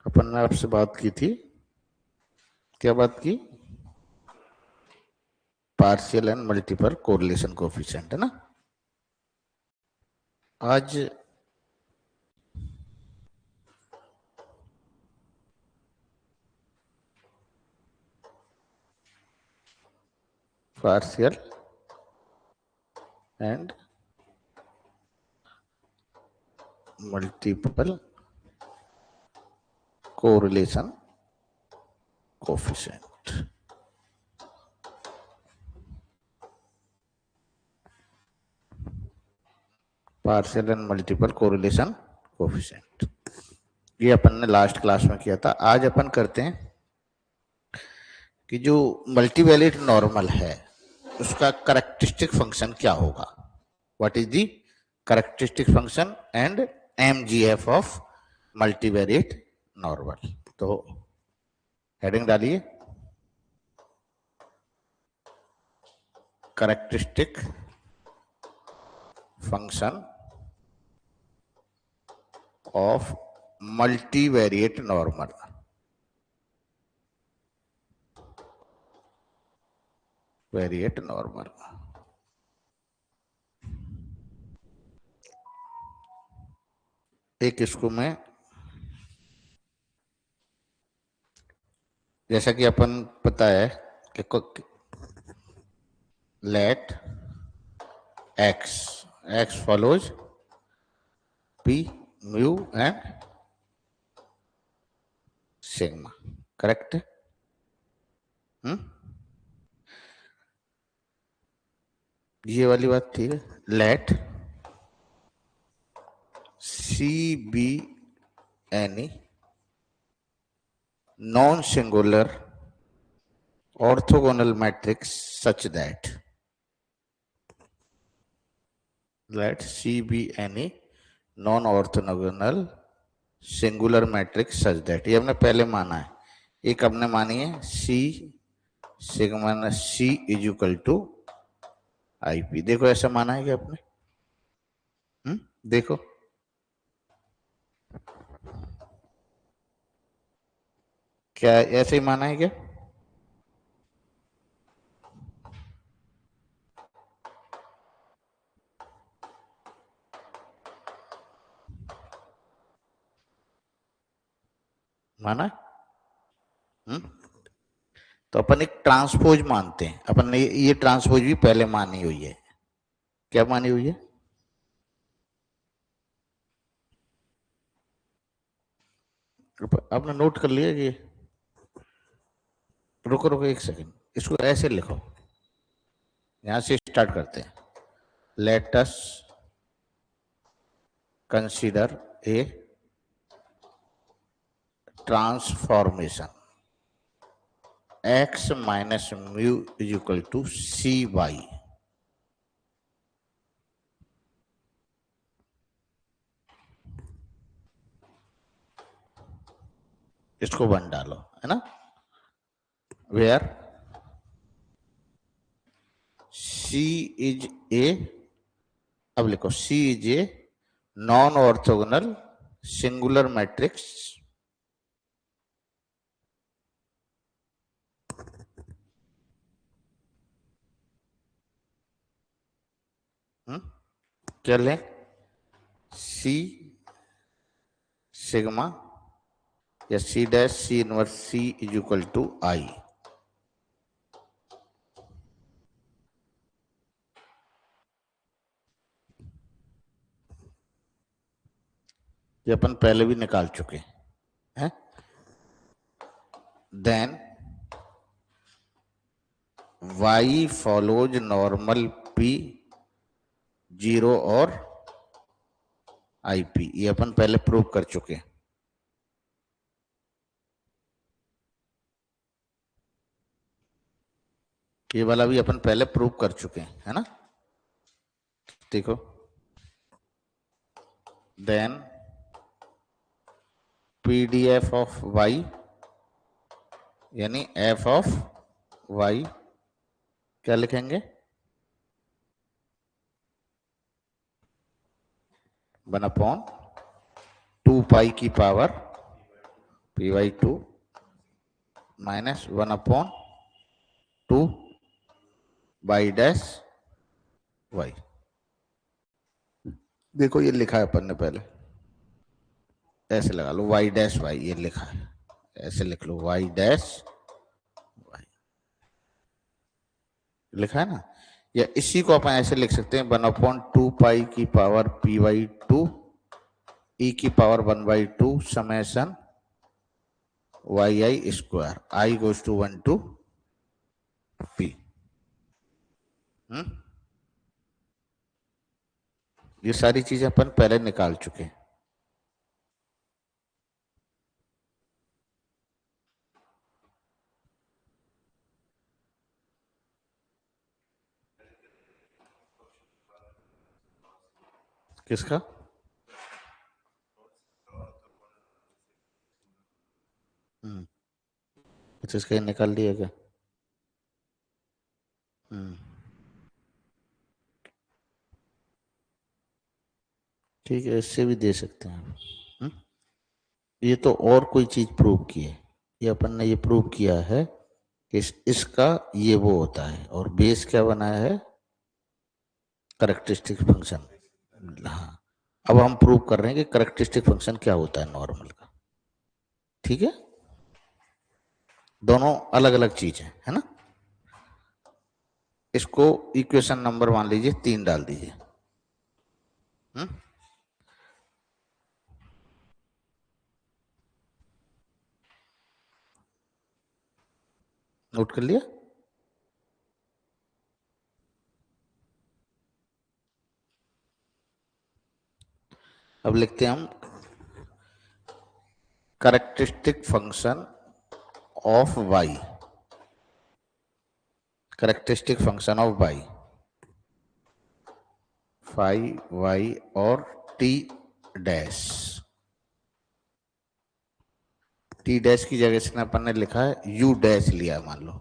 अपन ने आपसे बात की थी, क्या बात की? Partial and multiple correlation coefficient, है ना। आज partial and multiple correlation coefficient. Partial and multiple correlation coefficient, ये अपन ने लास्ट क्लास में किया था। आज अपन करते हैं कि जो मल्टीवैलिड नॉर्मल है उसका करेक्टरिस्टिक फंक्शन क्या होगा। What is the characteristic function and MGF of multivalid normal. तो हेडिंग डालिए, characteristic function of multivariate normal. Variate normal, एक इसको मैं, जैसा कि अपन पता है कि let X X follows P mu and sigma, correct है? ये वाली बात ठीक है। Let C be any non singular orthogonal matrix such that let C be any non-orthogonal singular matrix such that, ये हमने पहले माना है। एक हमने मानी है C sigma C is equal to I p. देखो ऐसा माना है क्या आपने? देखो क्या ऐसे ही माना है क्या? माना है? तो अपन एक ट्रांसपोज मानते हैं। अपन ने ये ट्रांसपोज भी पहले मानी हुई है। क्या मानी हुई है? आपने नोट कर लिया कि, रुको रुको एक सेकंड, इसको ऐसे लिखो, यहां से स्टार्ट करते हैं। Let us consider a transformation x minus mu is equal to C Y. इसको वन डालो, है ना, वेयर सी इज ए, अब लिखो C is a non orthogonal singular matrix क्या लें? सी सिग्मा या C dash C inverse C is equal to I. ये अपन पहले भी निकाल चुके हैं। Then y follows normal p zero और आई पी, ये अपन पहले प्रूव कर चुके हैं। ये वाला भी अपन पहले प्रूव कर चुके हैं, है ना। देखो, देन पीडीएफ ऑफ y यानी f ऑफ y क्या लिखेंगे? 1/2 पाई की power p/2 minus 1/2 y dash y। देखो ये लिखा है अपन ने पहले, ऐसे लगा लो y डैश y, ये लिखा है, ऐसे लिख लो y डैश y, लिखा है ना। या इसी को अपन ऐसे लिख सकते हैं 1/2 पाई की पावर p/2 e की power 1/2 summation yi square i goes to 1 to p। ये सारी चीजें अपन पहले निकाल चुके हैं। किसका? अच्छा, इसका निकाल लिया क्या? ठीक है, इससे भी दे सकते हैं। ये तो और कोई चीज प्रूव की है, ये अपन ने ये प्रूव किया है कि इसका ये वो होता है, और बेस क्या बनाया है? Characteristic function. हाँ, अब हम प्रूव कर रहे हैं कि करेक्टरिस्टिक फंक्शन क्या होता है नॉर्मल का। ठीक है, दोनों अलग अलग चीज है ना। इसको इक्वेशन नंबर मान लीजिए 3 डाल दीजिए। नोट कर लिया? अब लिखते हैं हम characteristic function of y, characteristic function of y, phi y और t डैश। t डैश की जगह से अपन ने लिखा है u डैश लिया, मान लो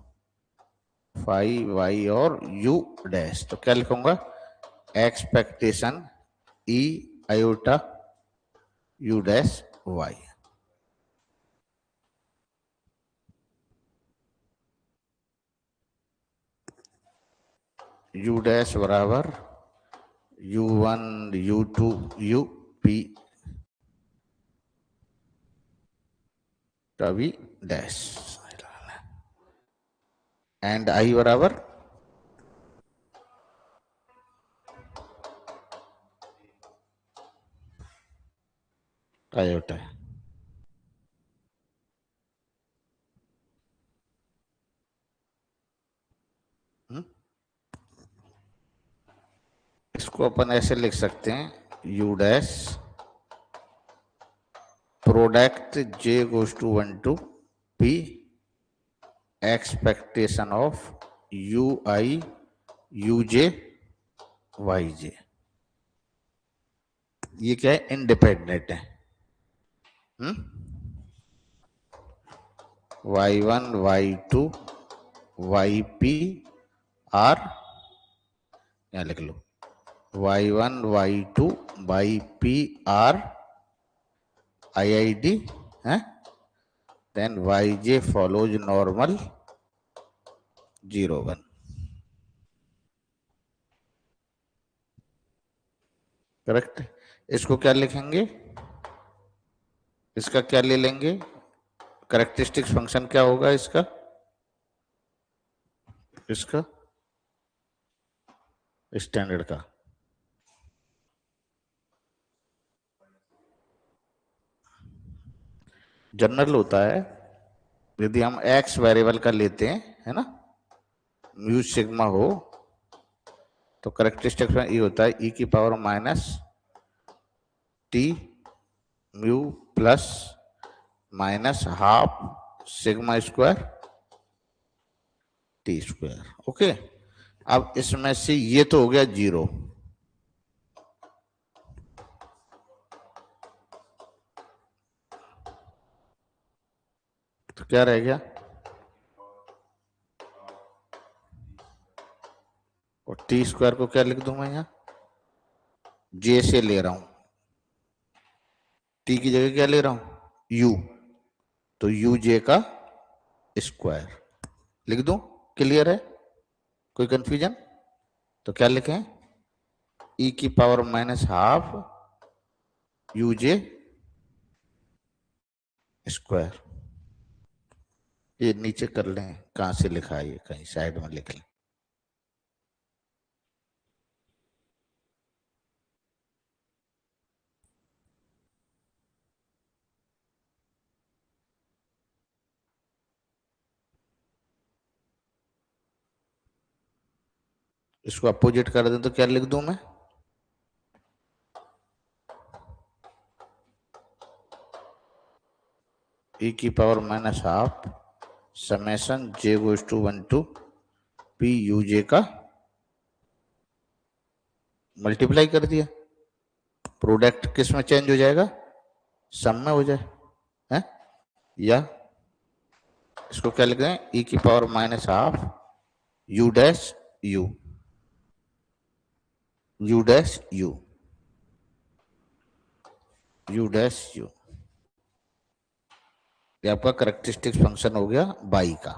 फाई y और u डैश, तो क्या लिखूंगा? Expectation e iota u dash y। u dash बराबर u1 u2 u p v dash, and i बराबर आयोटा है। इसको अपन ऐसे लिख सकते हैं u dash product j goes to 1 to p expectation of ui uj yj। ये क्या है? इंडिपेंडेंट है। y1 y2 yp आर, यहाँ लिख लो y1 y2 yp are IID है, then yj follows normal 0 1। Correct. इसको क्या लिखेंगे? इसका क्या ले लेंगे? करेक्टरिस्टिक फंक्शन क्या होगा इसका? इसका स्टैंडर्ड का जनरल होता है। यदि हम x वेरिएबल का लेते हैं, है ना, म्यू सिग्मा हो, तो करेक्टरिस्टिक ये होता है e की power minus T mu plus minus half sigma square T square. Okay, अब इसमें से ये तो हो गया 0, तो क्या रह गया? और टी स्क्वायर को क्या लिख दूं मैं? यहाँ जे से ले रहा हूं, टी की जगह क्या ले रहा हूं? यू। तो यूजे का स्क्वायर लिख दूं, क्लियर है, कोई कंफ्यूजन? तो क्या लिखें, ई की पावर माइनस हाफ यूजे स्क्वायर। ये नीचे कर लें, कहां से लिखा है, ये कहीं साइड में लिख लें। इसको अपोजिट कर दें तो क्या लिख दूं मैं, ई की power minus half summation J goes to 1 to P U J का मल्टीप्लाई कर दिया, प्रोडक्ट किस में चेंज हो जाएगा, सम में हो जाए, है? या इसको क्या लिख दें, ई की power minus half u dash you, you dash you, you dash you. ये आपका करेक्टरिस्टिक फंक्शन हो गया बाई का।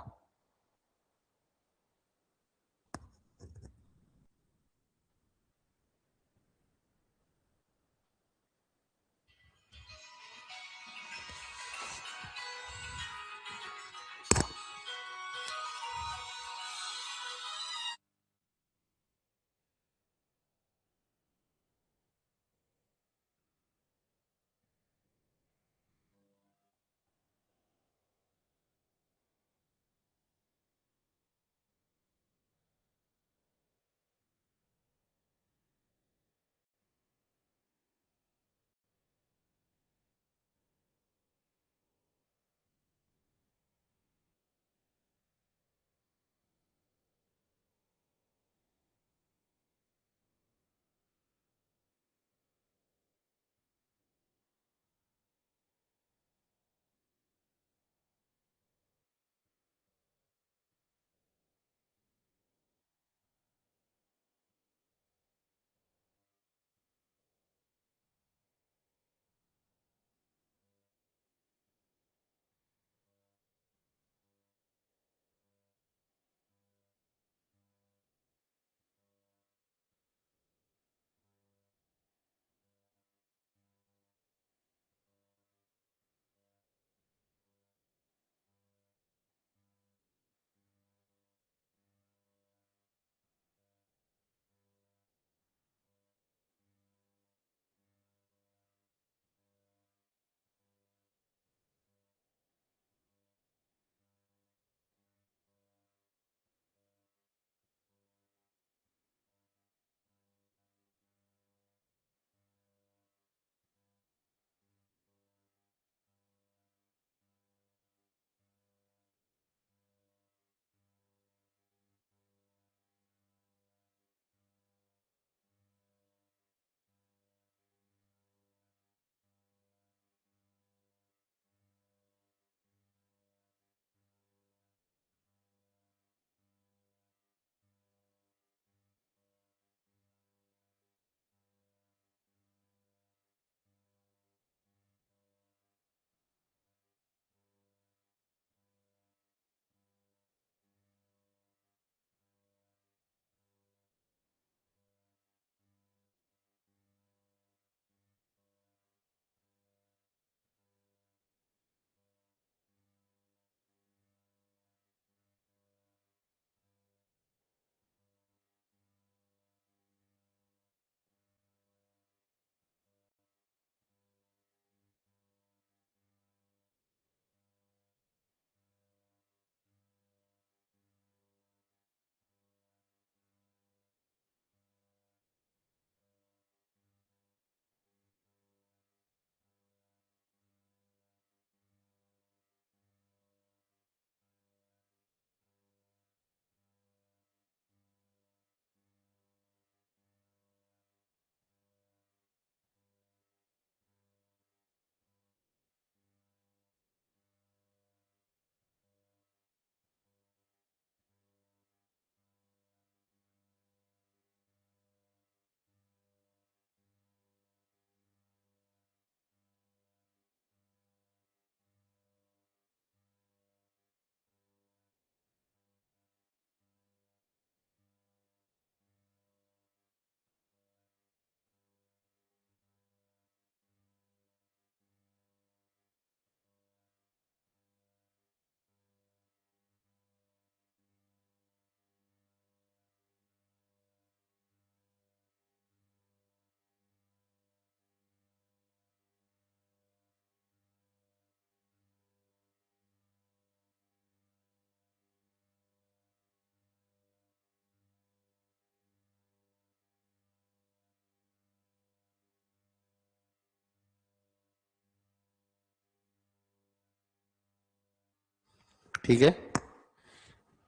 ठीक है,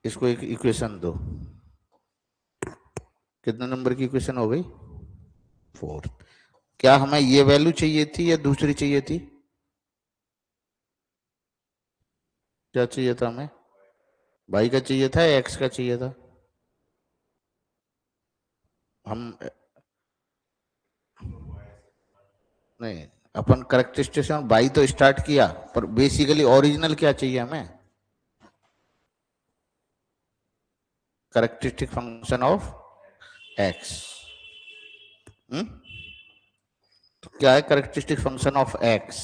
इसको एक इक्वेशन दो। कितने नंबर की इक्वेशन हो गई? 4। क्या हमें ये वैल्यू चाहिए थी या दूसरी चाहिए थी? क्या चाहिए था हमें? y का चाहिए था या x का चाहिए था? हम नहीं, अपन करेक्टरिस्टिक्स बाई तो स्टार्ट किया, पर बेसिकली ओरिजिनल क्या चाहिए हमें? Characteristic function of x। तो क्या है characteristic function of x?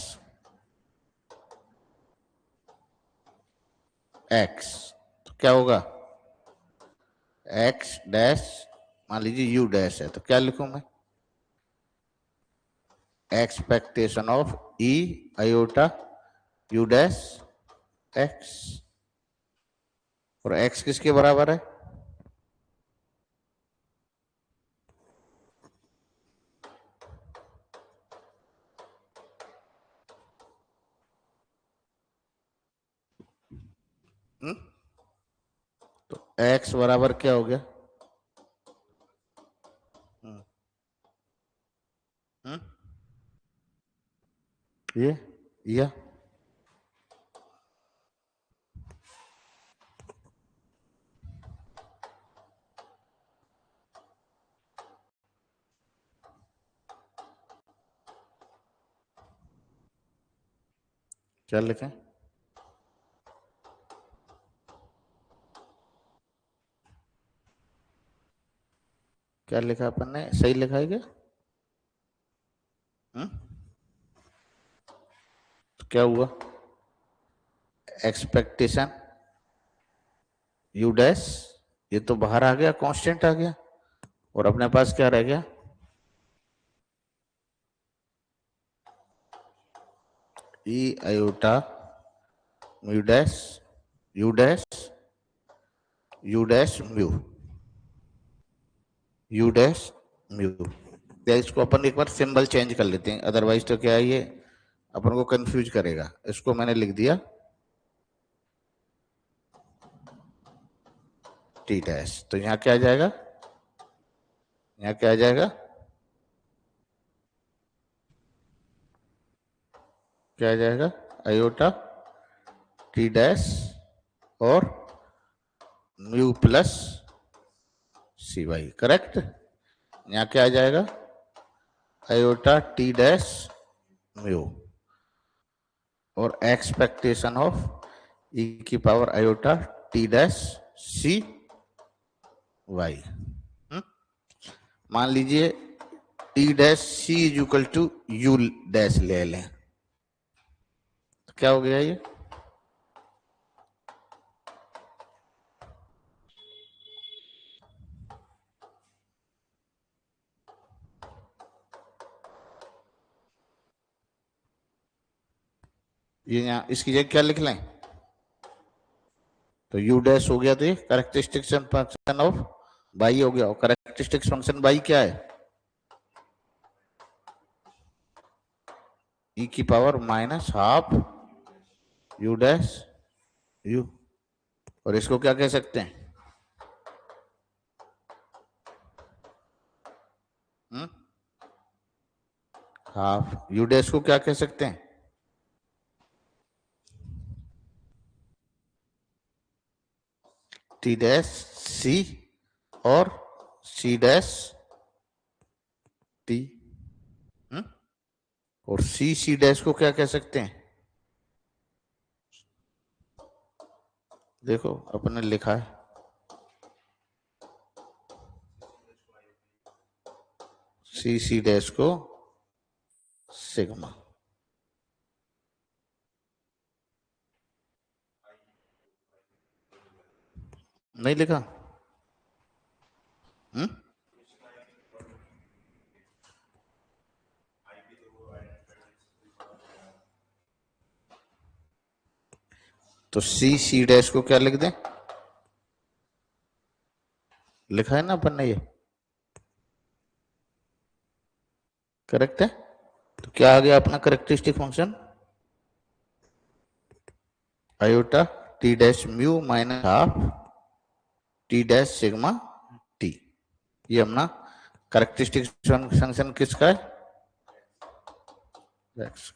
x तो क्या होगा? x डैश, मान लीजिए u डैश है, तो क्या लिखूं मैं? Expectation of e iota u dash x। और x किसके बराबर है? हुँ? तो x बराबर क्या हो गया? हुँ, हुँ? ये क्या लिखें? क्या लिखा अपन ने? सही लिखा है क्या? हुँ? तो क्या हुआ? एक्सपेक्टेशन यू डैश, ये तो बाहर आ गया, कांस्टेंट आ गया, और अपने पास क्या रह गया? ई iota mu dash you dash you dash mu you dash mu. या इसको अपन एक बार सिंबल चेंज कर लेते हैं, अदरवाइज तो क्या है ये अपन को कंफ्यूज करेगा। इसको मैंने लिख दिया टी डैश, तो यहाँ क्या आ जाएगा? यहाँ क्या आ जाएगा? क्या आ जाएगा? आयोटा टी डैश और mu plus c y, correct. यहाँ क्या आ जाएगा? आयोटा टी डैश म्यू और एक्सपेक्टेशन ऑफ ई की power iota t dash c y. मान लीजिए t dash c is equal to u dash ले लें, तो क्या हो गया ये यहाँ इसकी जगह क्या लिख लें? तो यू डैश हो गया, तो ये करेक्टरिस्टिक फंक्शन ऑफ बाई हो गया। और करेक्टरिस्टिक फंक्शन बाई क्या है? ई की power minus half u dash u, और इसको क्या कह सकते हैं? हाफ यू डैश को क्या कह सकते हैं? टी डैश सी और सी डैश टी, और सी सी डैश को क्या कह सकते हैं? देखो अपने लिखा है सी सी डैश को सिग्मा, नहीं लिखा? हुँ? तो सी सी डैश को क्या लिख दें? लिखा है ना अपन ने, ये करेक्ट है। तो क्या आ गया अपना characteristic function? Iota t dash mu minus half t dash sigma t. ये अपना करेक्टरिस्टिक फंक्शन किसका है? एक्स।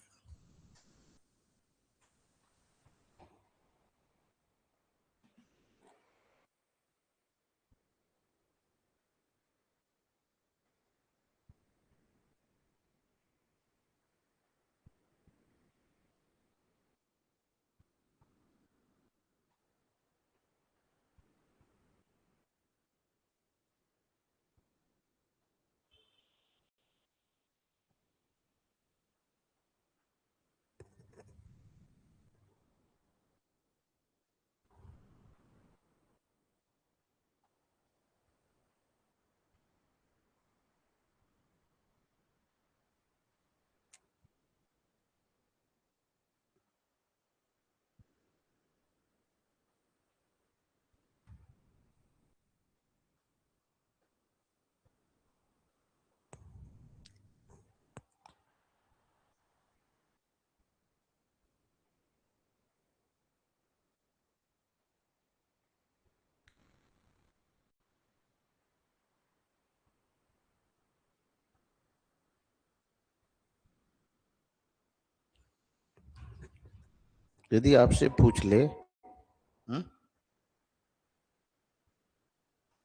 यदि आपसे पूछ ले,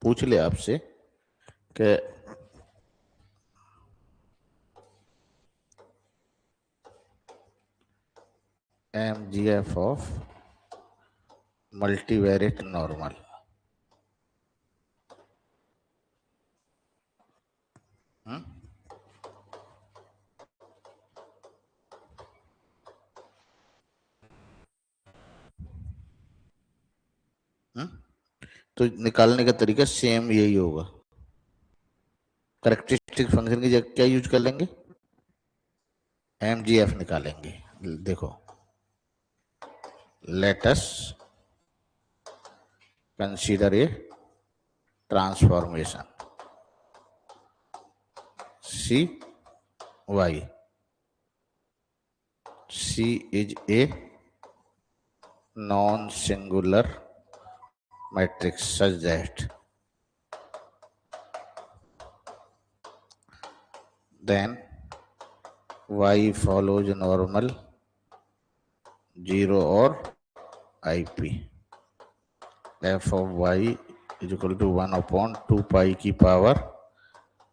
पूछ ले आपसे कि MGF ऑफ मल्टीवेरिएट नॉर्मल, तो निकालने का तरीका सेम यही होगा। करेक्टरिस्टिक फंक्शन की जगह क्या यूज कर लेंगे? MGF निकालेंगे। देखो, late us consider a transformation C Y. C is a non-singular matrix such that then Y follows normal 0 or IP. F of Y is equal to 1 upon 2 pi की power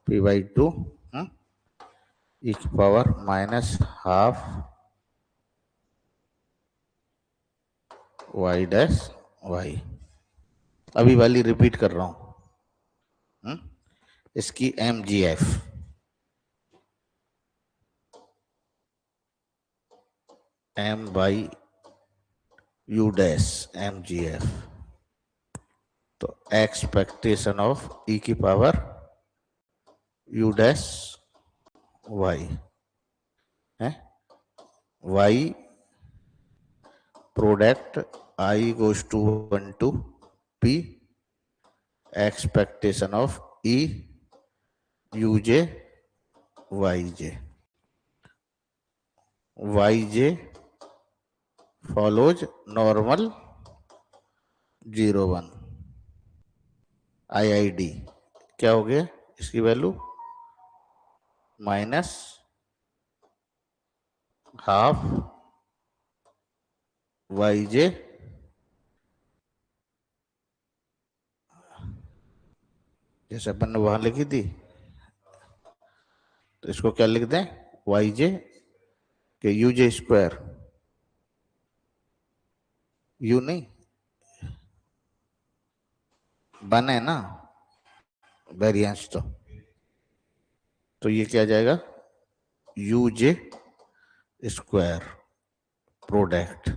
P by 2 e की power minus half Y dash Y। अभी वाली repeat कर रहा हूं, इसकी MGF M by U dash MGF, तो expectation of E की पावर U dash Y है। Y product I goes to 1 to P expectation of E UJ YJ। YJ follows normal 0 1। IID क्या हो गया इसकी वैल्यू? माइनस हाफ YJ जैसे अपन ने वहां लिखी थी, तो इसको क्या लिख दें? YJ के UJ स्क्वायर, U नहीं बने ना वेरिएंस, तो ये क्या जाएगा? UJ स्क्वायर प्रोडक्ट,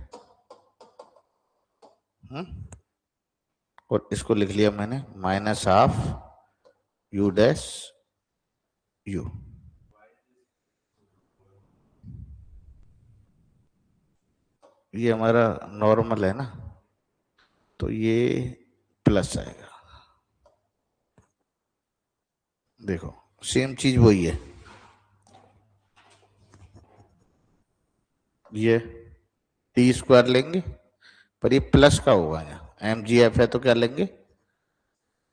और इसको लिख लिया मैंने minus half U dash U। ये हमारा नॉर्मल है ना, तो ये प्लस आएगा। देखो सेम चीज वही है, ये टी स्क्वायर लेंगे पर ये प्लस का होगा, यहाँ एम जी एफ है तो क्या लेंगे,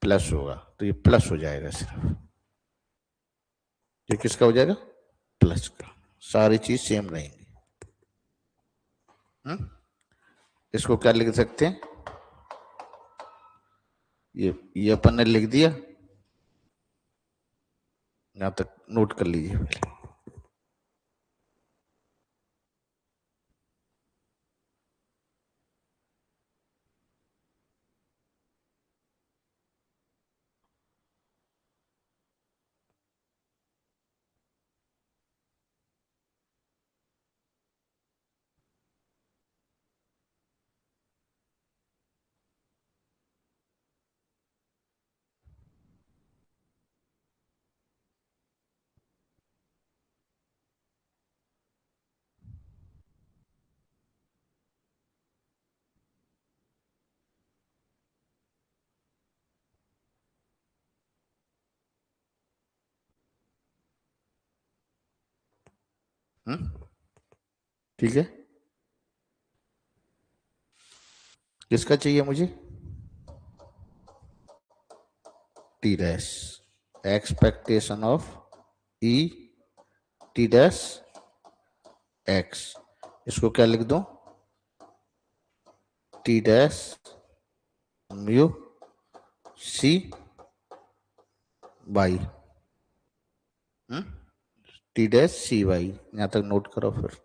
प्लस होगा, तो ये प्लस हो जाएगा सिर्फ। ये किसका हो जाएगा, प्लस का। सारी चीज सेम रहेंगी। इसको क्या लिख सकते हैं, ये अपन ने लिख दिया, यहां तक नोट कर लीजिए पहले। ठीक है, किसका चाहिए मुझे, t dash, expectation of e t dash x. इसको क्या लिख दूं, t dash mu c by, t dash c by, यहां तक नोट करो फिर।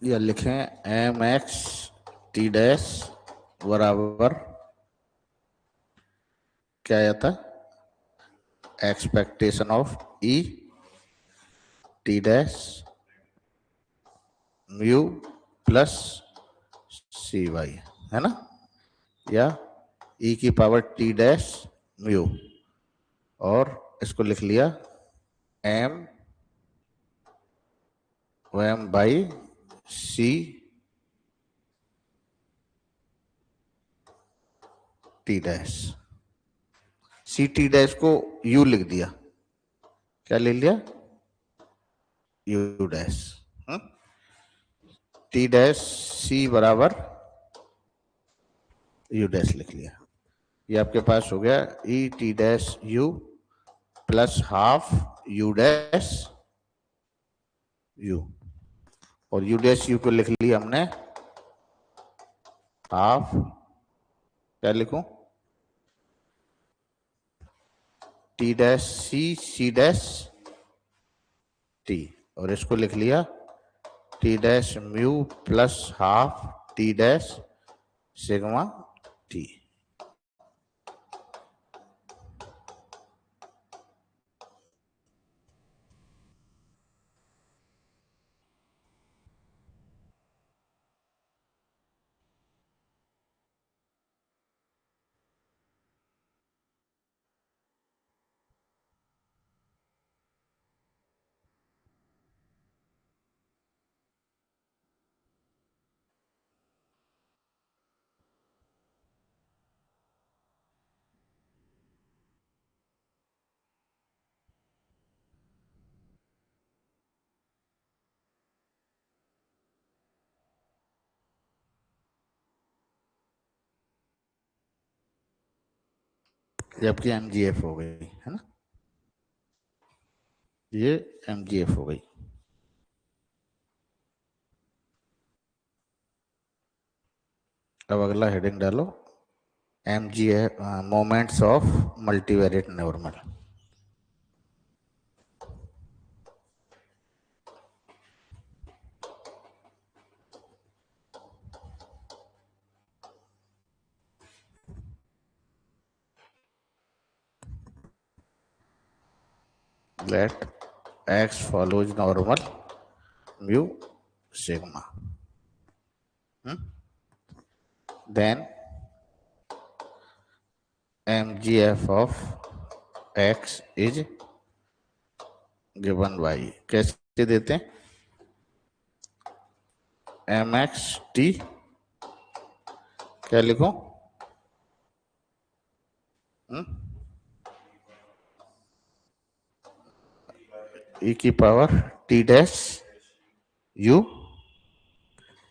या लिखें एम एक्स टी डैश बराबर क्या आता है, expectation of e t dash mu plus c y, है ना, या ई की पावर टी डैश म्यू, और इसको लिख लिया m m by c t dash, c t dash को यू लिख दिया, क्या ले लिया, u dash, t dash c बराबर यू डैश लिख लिया। ये आपके पास हो गया e t dash u plus half u dash u, और यू डैश यू को लिख लिया हमने हाफ, क्या लिखूं, t dash c dash t, और इसको लिख लिया t dash mu plus half t dash sigma t. ये आपकी एम जी एफ हो गई, है ना, ये एम जी एफ हो गई। अब अगला हेडिंग डालो, M G F moments of multivariate normal. Let x follows normal mu sigma, then mgf of x is given y कैसे देते हैं, एम एक्स टी, क्या लिखो, ई की power T dash U,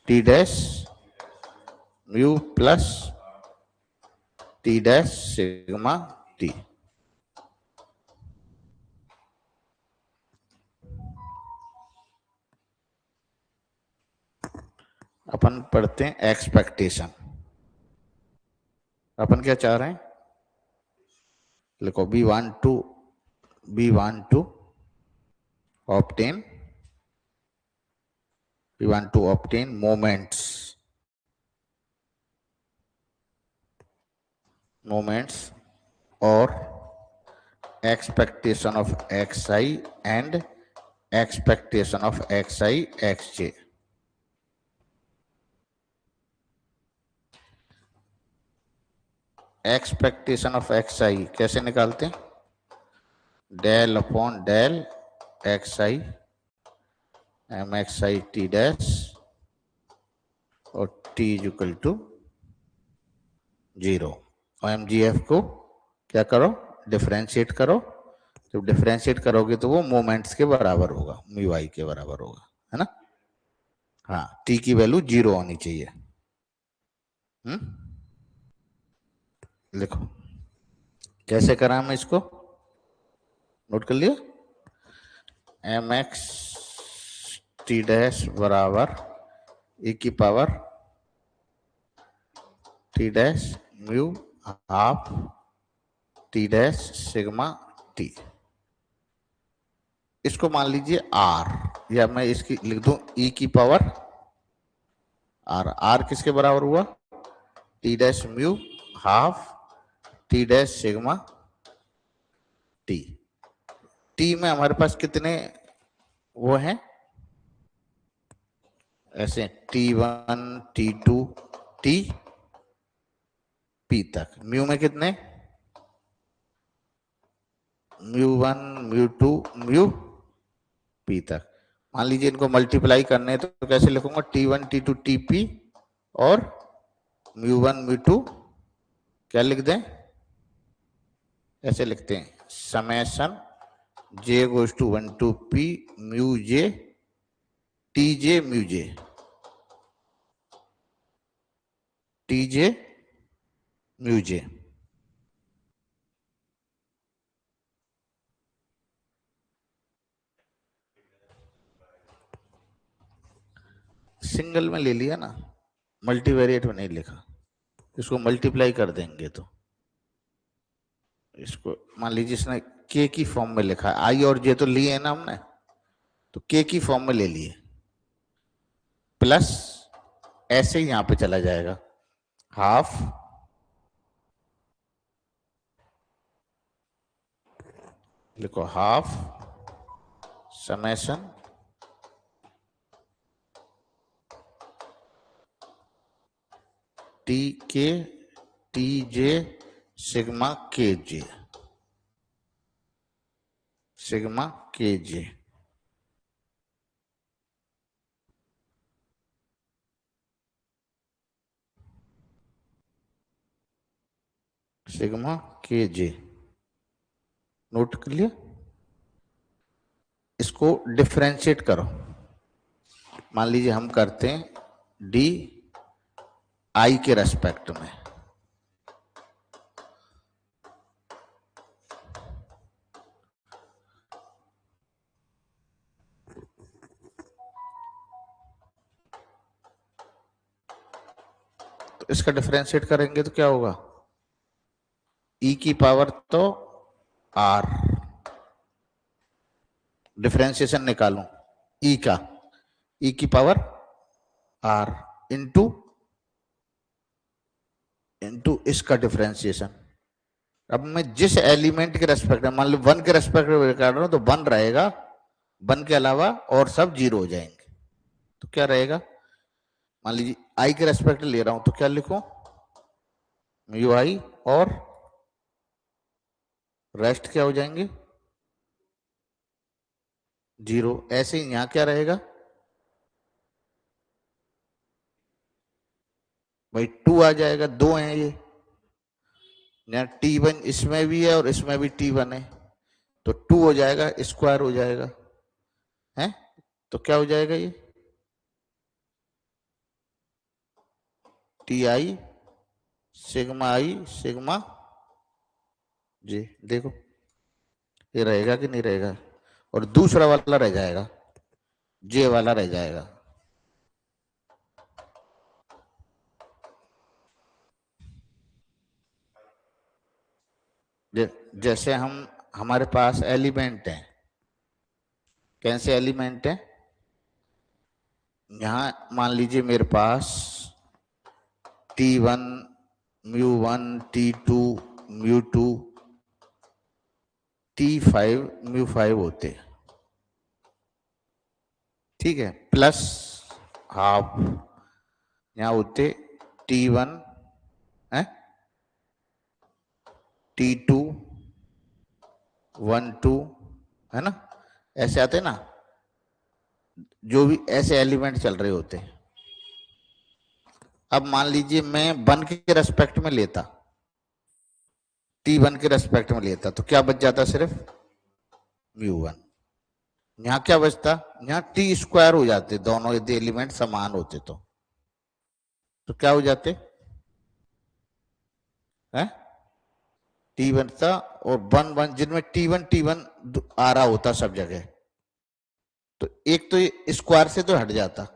T dash mu plus T dash sigma T. अपन पढ़ते हैं expectation. अपन क्या चाह रहे हैं, लिखो we want to obtain, we want to obtain moments or expectation of xi and expectation of xi xj। Expectation of xi कैसे निकालते हैं, del upon del xi M X I T dash और t इज इक्वल टू 0। और M G F को क्या करो, differentiate करो। जब डिफरेंशिएट करोगे तो वो मोमेंट्स के बराबर होगा, म्यू आई के बराबर होगा, है ना। हाँ, t की वैल्यू 0 होनी चाहिए। लिखो कैसे करा मैं इसको, नोट कर लिया, एम एक्स टी डैश बराबर e की power T dash mu half t dash sigma T. इसको मान लीजिए r, या मैं इसकी लिख दूं e की पावर r। r किसके बराबर हुआ, T dash mu half t dash sigma T. T में हमारे पास कितने वो हैं, ऐसे T1 T2 टी पी तक। म्यू में कितने, म्यू1 म्यू2 म्यू पी तक। मान लीजिए इनको मल्टीप्लाई करने तो कैसे लिखूंगा, T1 T2 टी पी और म्यू1 म्यू2 क्या लिख दें, ऐसे लिखते हैं, summation J goes to 1 to p mu j t j mu j t j mu j. Single में ले लिया ना, मल्टीवेरिएट में नहीं लिखा। इसको मल्टीप्लाई कर देंगे तो इसको मान लीजिए इसने के की फॉर्म में लिखा है, आई और जे तो लिए है ना हमने, तो के की फॉर्म में ले लिए, प्लस ऐसे ही यहां पे चला जाएगा, हाफ लिखो, हाफ समेशन टी के टी जे सिग्मा के जे सिग्मा के जे। सिग्मा के जे नोट कर लिया। इसको डिफरेंशिएट करो, मान लीजिए हम करते हैं डी आई के रेस्पेक्ट में, तो इसका डिफरेंशिएट करेंगे तो क्या होगा, ई की पावर तो आर, डिफरेंशिएशन निकालूं ई का, ई की पावर आर इंटू इंटू इसका डिफरेंशिएशन। अब मैं जिस एलिमेंट के रेस्पेक्ट में, मान लो 1 के रेस्पेक्ट में कर रहा हूं तो 1 रहेगा, 1 के अलावा और सब 0 हो जाएंगे, तो क्या रहेगा, मान लीजिए आई के रेस्पेक्ट ले रहा हूं तो क्या लिखूं, म्यू आई और रेस्ट क्या हो जाएंगे, जीरो। ऐसे ही यहाँ क्या रहेगा भाई, टू आ जाएगा, दो हैं ये। यहाँ T1 इसमें भी है और इसमें भी T1 है, तो टू हो जाएगा, स्क्वायर हो जाएगा है। तो क्या हो जाएगा ये TI सिग्मा आई सिग्मा जी। देखो ये रहेगा कि नहीं रहेगा, और दूसरा वाला रह जाएगा, J वाला रह जाएगा। जैसे हम हमारे पास एलिमेंट है, कैसे एलिमेंट है, यहाँ मान लीजिए मेरे पास T1 μ1 T2 μ2 T5 μ5 होते, ठीक है, प्लस हाफ यहाँ होते T1 है, T2 1 2 है ना, ऐसे आते ना, जो भी ऐसे एलिमेंट चल रहे होते हैं। अब मान लीजिए मैं वन के रेस्पेक्ट में लेता, T1 के रेस्पेक्ट में लेता, तो क्या बच जाता, सिर्फ μ1। यहाँ क्या बचता, यहाँ टी स्क्वायर हो जाते दोनों यदि एलिमेंट समान होते तो क्या हो जाते हैं, टी बनता, और वन वन जिनमें T1 आ रहा होता सब जगह, तो एक तो ये स्क्वायर से तो हट जाता।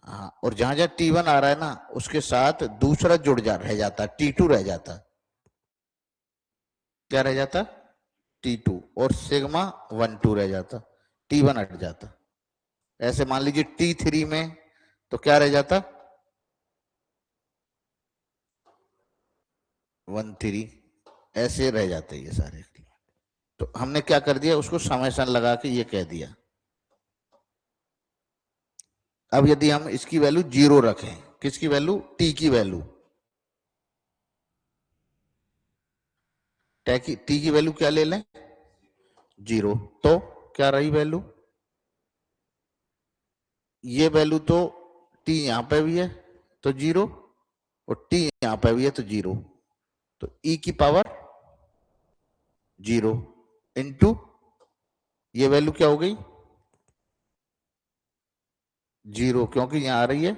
हाँ, और जहां जहां T1 आ रहा है ना, उसके साथ दूसरा जुड़ जा रह जाता, T2 रह जाता। क्या रह जाता, T2, और सिग्मा 1 2 रह जाता, T1 हट जाता। ऐसे मान लीजिए T3 में तो क्या रह जाता, 1 3, ऐसे रह जाते ये सारे। तो हमने क्या कर दिया, उसको समेशन लगा के ये कह दिया। अब यदि हम इसकी वैल्यू जीरो रखें, किसकी वैल्यू, टी की वैल्यू, टी की वैल्यू क्या ले लें, जीरो, तो क्या रही वैल्यू, ये वैल्यू तो टी यहां पे भी है तो जीरो, और टी यहां पे भी है तो जीरो, तो ई की पावर जीरो इंटू ये वैल्यू क्या हो गई, जीरो, क्योंकि यहां आ रही है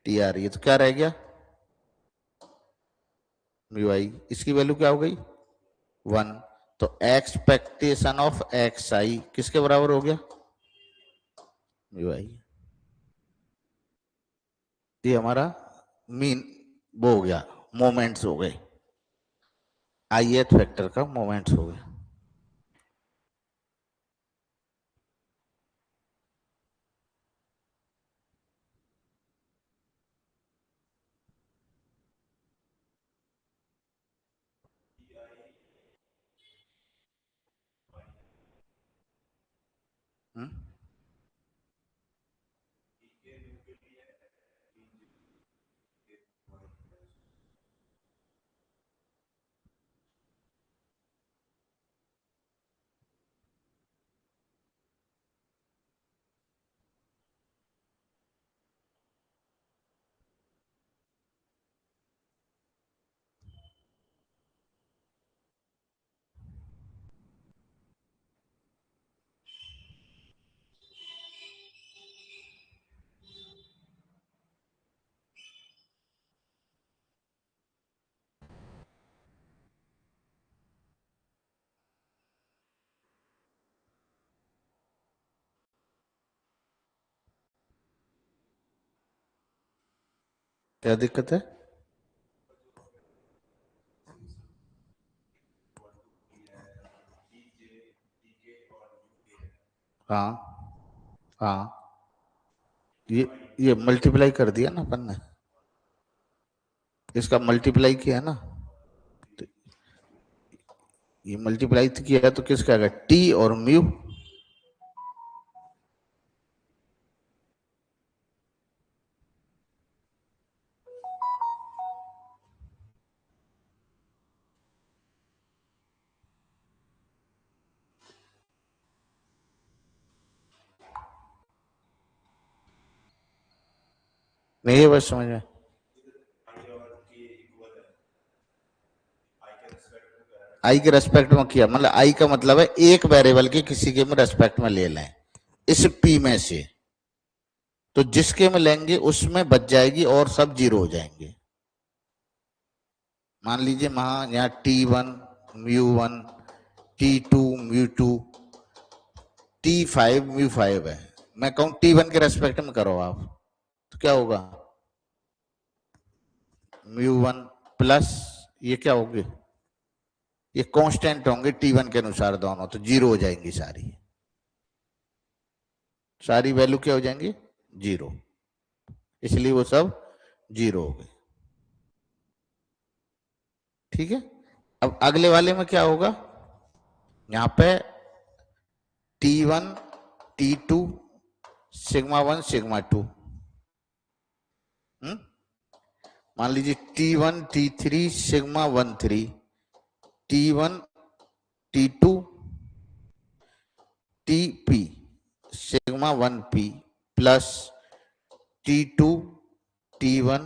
टी आ रही है, तो क्या रह गया म्यू आई, इसकी वैल्यू क्या हो गई 1। तो एक्सपेक्टेशन ऑफ एक्स आई किसके बराबर हो गया, म्यू आई। ये हमारा मीन वो हो गया, मोमेंट्स हो गए, ith फैक्टर का मोमेंट्स हो गया। हम्म? क्या दिक्कत है, हाँ हाँ, ये ये मल्टीप्लाई कर दिया ना अपन ने, इसका मल्टीप्लाई किया ना, तो ये मल्टीप्लाई किया तो किसका आएगा, टी और म्यू, नहीं है बस समझ में? आई के रेस्पेक्ट में किया, मतलब आई का मतलब है एक वेरिएबल के किसी के में रेस्पेक्ट में ले लें इस पी में से, तो जिसके में लेंगे उसमें बच जाएगी और सब जीरो हो जाएंगे। मान लीजिए यहाँ T1 μ1, T2 μ2, T5 μ5 है, मैं कहूं T1 के रेस्पेक्ट में करो आप, तो क्या होगा μ1 प्लस ये क्या होगी, ये कांस्टेंट होंगे T1 के अनुसार दोनों, तो जीरो हो जाएंगी सारी वैल्यू क्या हो जाएंगी जीरो, इसलिए वो सब जीरो हो गए। ठीक है, अब अगले वाले में क्या होगा, यहां पे T1 T2 सिग्मा 1 सिग्मा 2, मान लीजिए T1 T3 sigma 1 3, T1 T2 TP sigma 1P plus T2 T1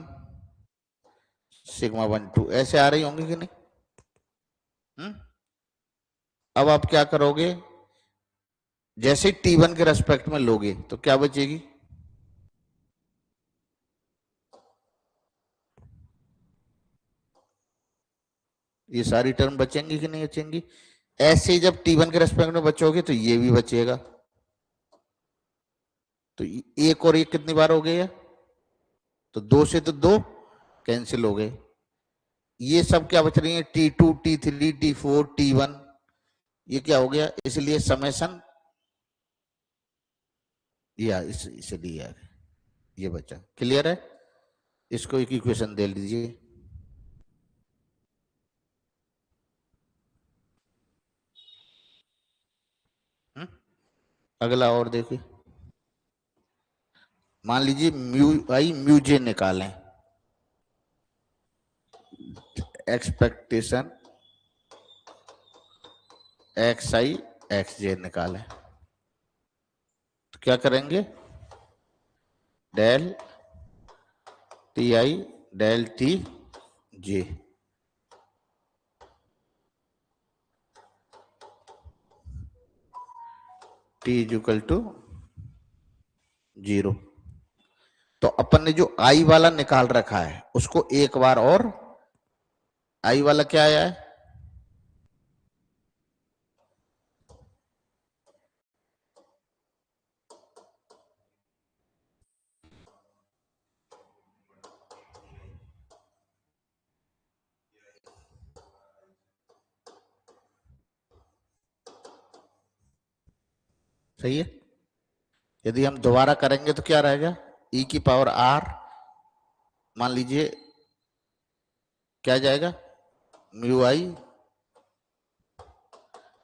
sigma 1 2, ऐसे आ रही होंगी कि नहीं? अब आप क्या करोगे, जैसे T1 के रेस्पेक्ट में लोगे तो क्या बचेगी, ये सारी टर्म बचेंगी कि नहीं बचेंगी? ऐसे ही जब T1 के रेस्पेक्ट में बचोगे तो ये भी बचेगा, तो एक और एक कितनी बार हो गया, तो दो से तो दो कैंसिल हो गए, ये सब क्या बच रही है T2 T3 T4 T1, ये क्या हो गया, इसलिए समेशन या इसलिए यार ये बचा। क्लियर है, इसको एक इक्वेशन दे लीजिए। अगला और देखिए, मान लीजिए म्यू आई म्यू जे निकालें, expectation x i x j निकालें, तो क्या करेंगे, del t i del t j, t is equal to 0। तो अपन ने जो आई वाला निकाल रखा है उसको एक बार और, आई वाला क्या आया है, सही है, यदि हम दोबारा करेंगे तो क्या रहेगा, ई की पावर आर, मान लीजिए क्या जाएगा म्यू आई,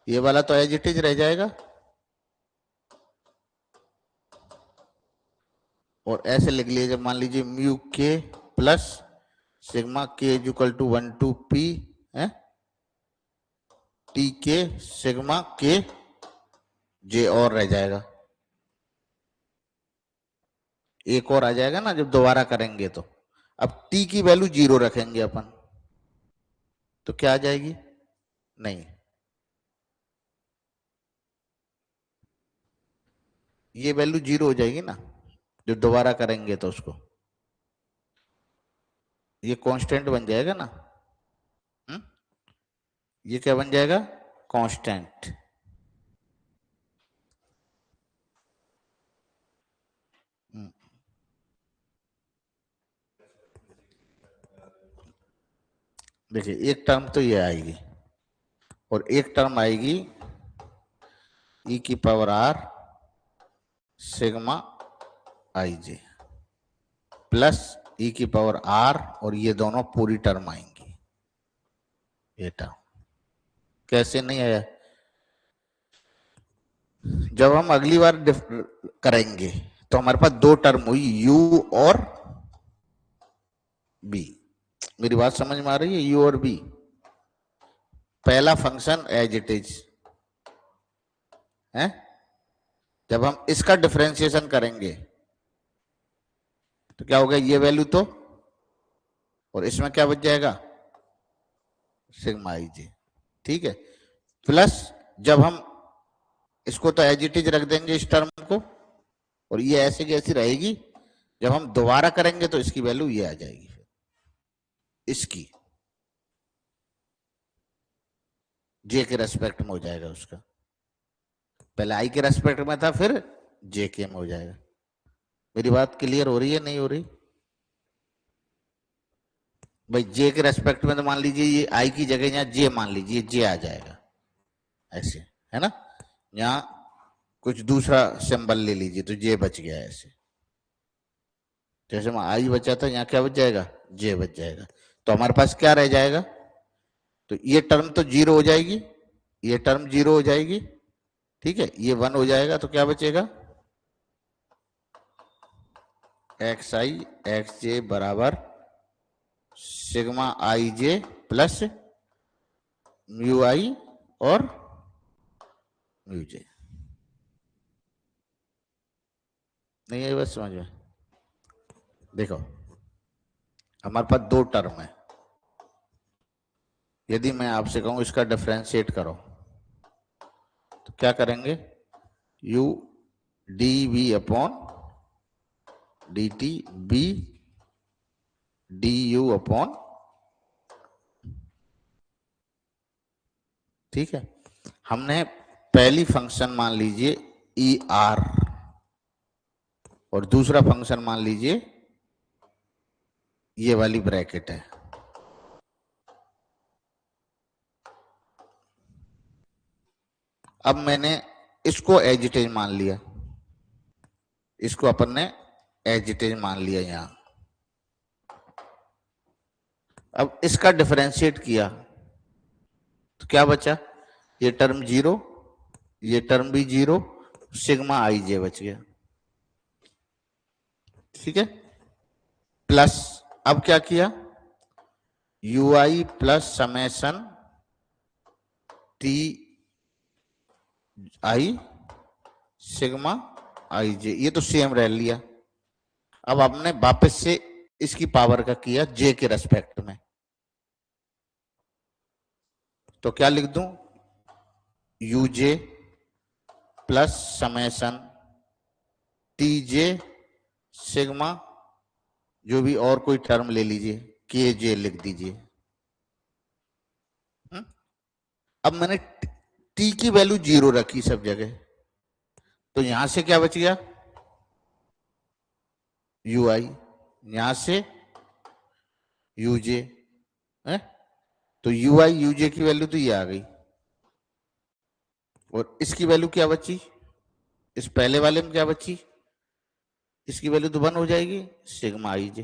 ये वाला तो एज इट इज रह जाएगा, और ऐसे लिख लीजिए, मान लीजिए mu k plus sigma k is equal to 1 to p है t k sigma k j, और रह जाएगा एक और आ जाएगा ना जब दोबारा करेंगे तो। अब टी की वैल्यू 0 रखेंगे अपन, तो क्या आ जाएगी, नहीं ये वैल्यू 0 हो जाएगी ना जब दोबारा करेंगे, तो उसको ये कांस्टेंट बन जाएगा ना, ये क्या बन जाएगा कांस्टेंट। देखिए एक टर्म तो ये आएगी और एक टर्म आएगी ई की power R sigma I J plus e की पावर आर, और ये दोनों पूरी टर्म आएंगी, ये टर्म कैसे नहीं आया, जब हम अगली बार करेंगे तो हमारे पास दो टर्म हुई यू और बी, मेरी बात समझ में आ रही है, यू और बी, पहला फंक्शन एज इट इज है, जब हम इसका डिफरेंशिएशन करेंगे तो क्या हो गया, ये वैल्यू तो, और इसमें क्या बच जाएगा, सिग्मा आई जे। ठीक है, प्लस जब हम इसको तो एज इट इज रख देंगे इस टर्म को, और ये ऐसे की ऐसी रहेगी। जब हम दोबारा करेंगे तो इसकी वैल्यू ये आ जाएगी, इसकी जे के रेस्पेक्ट में हो जाएगा उसका। पहले आई के रेस्पेक्ट में था, फिर जे के में हो जाएगा। मेरी बात क्लियर हो रही है नहीं हो रही? भाई जे के रेस्पेक्ट में तो मान लीजिए ये आई की जगह यहाँ जे मान लीजिए, जे आ जाएगा ऐसे, है ना। यहाँ कुछ दूसरा सिंबल ले लीजिए तो जे बच गया ऐसे। जैसे में आई बचा था, यहाँ क्या बच जाएगा, जे बच जाएगा। तो हमारे पास क्या रह जाएगा, तो ये टर्म तो जीरो हो जाएगी, ये टर्म जीरो हो जाएगी। ठीक है, ये वन हो जाएगा, तो क्या बचेगा, एक्स आई एक्स जे बराबर sigma I J plus mu आई और म्यू जे। नहीं है बस समझ में? देखो हमारे पास दो टर्म है, यदि मैं आपसे कहूं इसका डिफरेंशिएट करो तो क्या करेंगे, u d v upon d t b d u upon, ठीक है। हमने पहली फंक्शन मान लीजिए ई आर, और दूसरा फंक्शन मान लीजिए ये वाली ब्रैकेट है। अब मैंने इसको एज इट इज मान लिया, इसको अपन ने एज इट इज मान लिया यहां। अब इसका डिफरेंशिएट किया तो क्या बचा, ये टर्म जीरो, ये टर्म भी जीरो, सिग्मा आई जे बच गया। ठीक है, प्लस अब क्या किया, U I plus summation T I sigma I J, ये तो सेम रह लिया। अब हमने वापस से इसकी पावर का किया जे के रेस्पेक्ट में, तो क्या लिख दूं, you J plus summation T J sigma, जो भी और कोई टर्म ले लीजिए, के जे लिख दीजिए। अब मैंने टी की वैल्यू जीरो रखी सब जगह, तो यहां से क्या बच गया, यू आई, यहां से यू जे है, तो यू आई यू जे की वैल्यू तो ये आ गई, और इसकी वैल्यू क्या बची, इस पहले वाले में क्या बची, इसकी वैल्यू तो वन हो जाएगी, सिग्मा आई जे।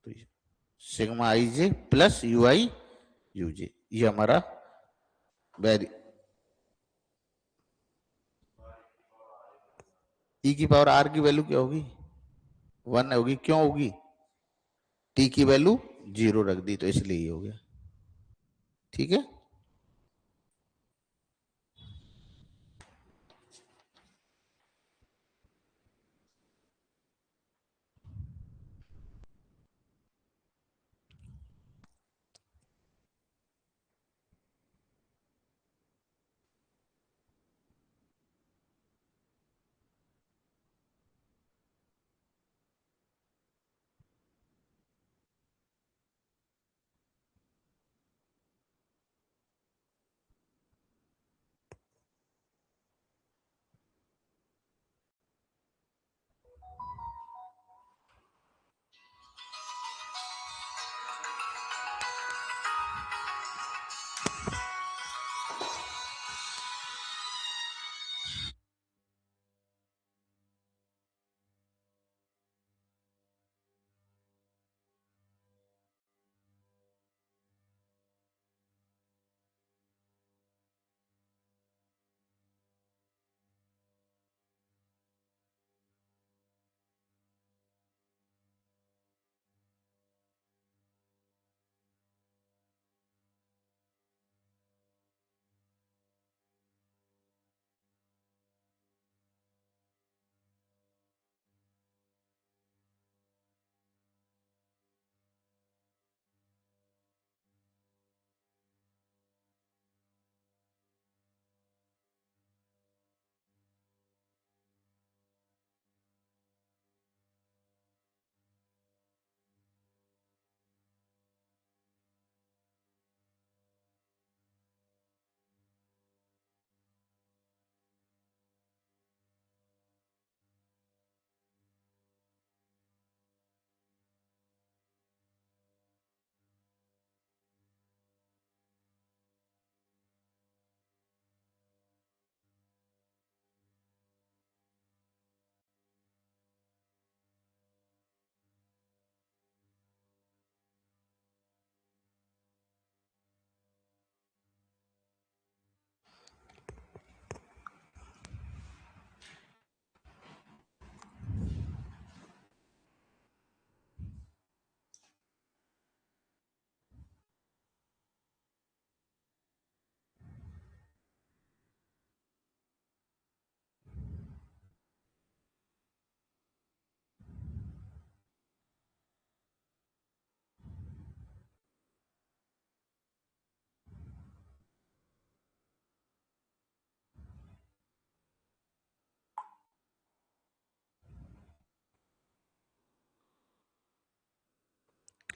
तो sigma I J plus U I U J, ये हमारा वेरी ई की पावर आर की वैल्यू क्या होगी, वन होगी। क्यों होगी, टी की वैल्यू जीरो रख दी तो इसलिए ये हो गया। ठीक है,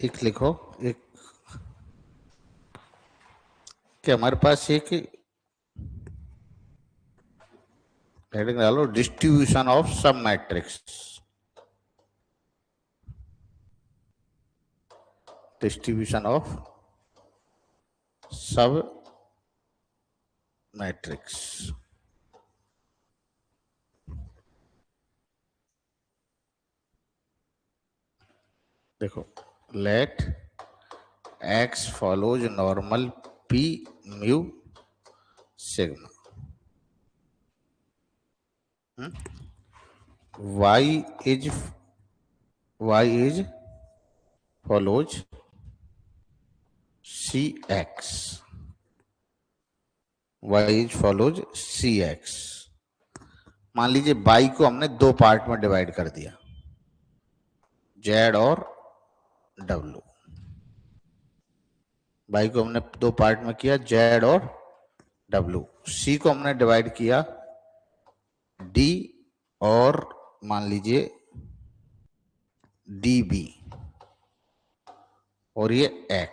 एक लिखो, एक कि हमारे पास एक हेडिंग डालो, distribution of sub matrix. Distribution of sub matrix. देखो, let x follows normal p mu sigma, y is follows cx, y is follows cx। मान लीजिए y को हमने दो पार्ट में डिवाइड कर दिया, z और w। y को हमने दो पार्ट में किया, z और w। c को हमने डिवाइड किया d और मान लीजिए db, और ये x।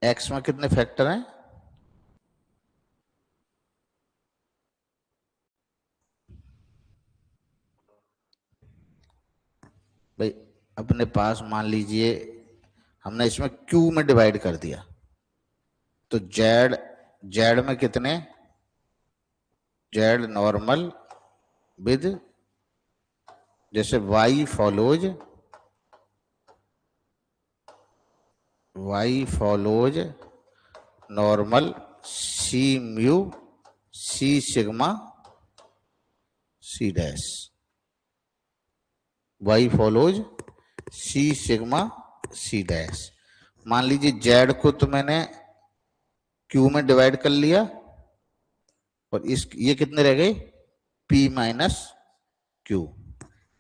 x में कितने फैक्टर हैं? भाई अपने पास मान लीजिए हमने इसमें q में डिवाइड कर दिया, तो z में कितने? z नॉर्मल विद, जैसे y follows normal c mu c sigma c dash. y follows c sigma c dash. मान लीजिए z को तो मैंने q में डिवाइड कर लिया, और ये कितने रह गए? p minus q।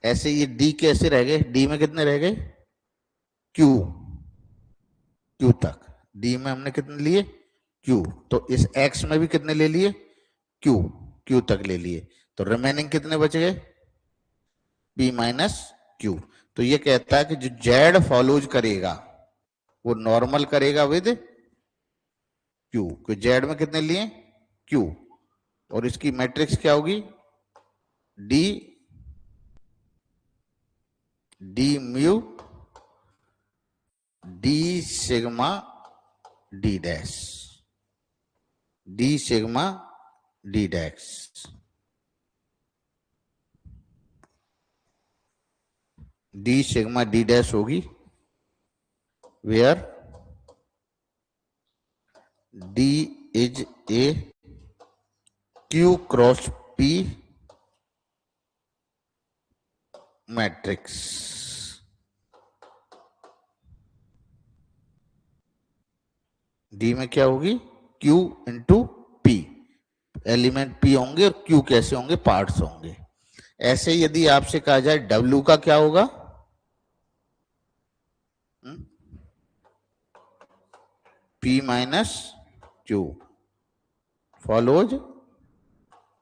ऐसे ये d कैसे रह गए? d में कितने रह गए? q तक। d में हमने कितने लिए? q। तो इस x में भी कितने ले लिए? q तक ले लिए। तो रिमेनिंग कितने बच गए? p minus q। तो ये कहता है कि जो z फॉलोज करेगा वो नॉर्मल करेगा विद q। z में कितने लिए? q। और इसकी मैट्रिक्स क्या होगी? d mu d sigma d dash, d sigma d dash. d sigma d dash होगी where d is a q cross p matrix. d में क्या होगी? q into p। Element p होंगे और q कैसे होंगे? पार्ट्स होंगे। ऐसे यदि आपसे कहा जाए w का क्या होगा? p minus q follows